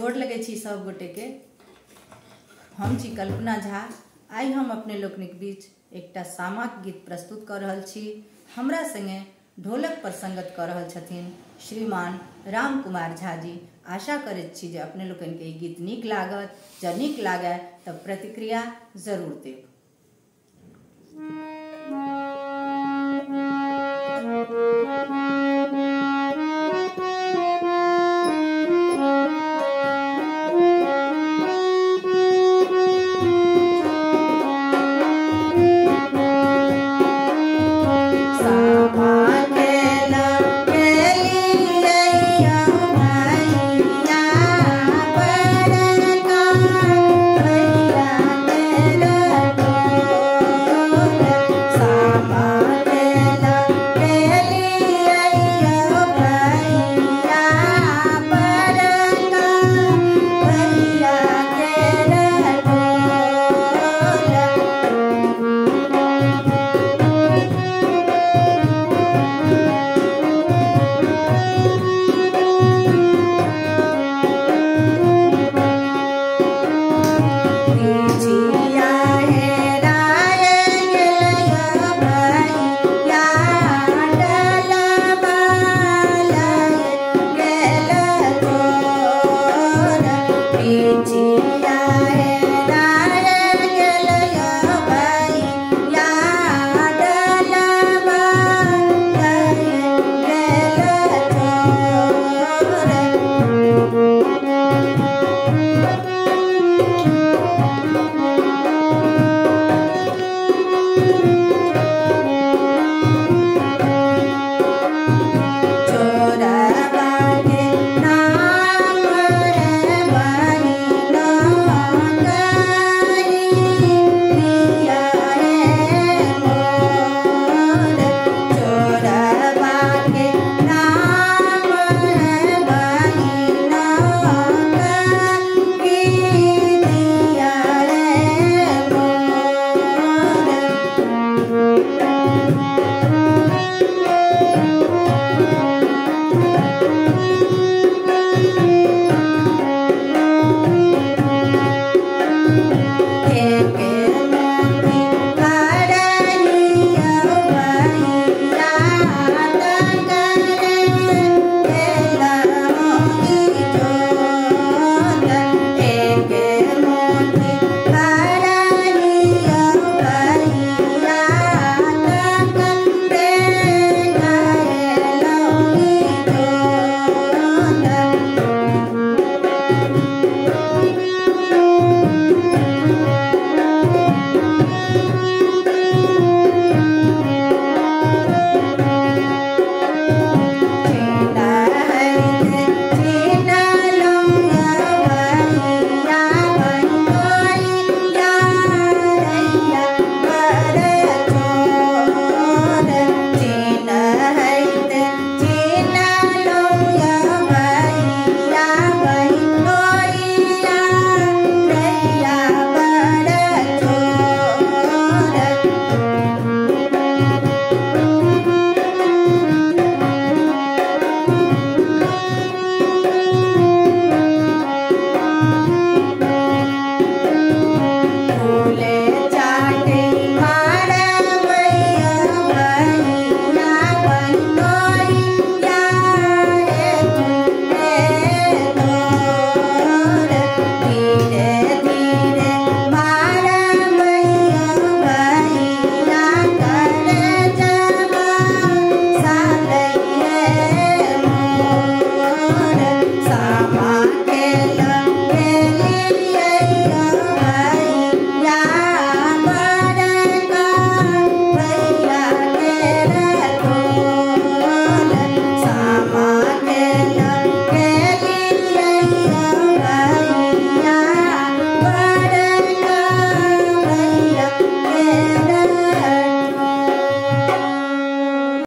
गोर लगे छी सब गोटे के। हम छी कल्पना झा। आई हम अपने लोकनिक बीच एकटा सामाक गीत प्रस्तुत कर रहल छी। हमरा संगे ढोलक पर संगत कर रहल छथिन श्रीमान राम कुमार झा जी। आशा करैत छी जे अपने लोकन के ई गीत नीक लागत। जँ नीक लागे तब प्रतिक्रिया जरूर देब।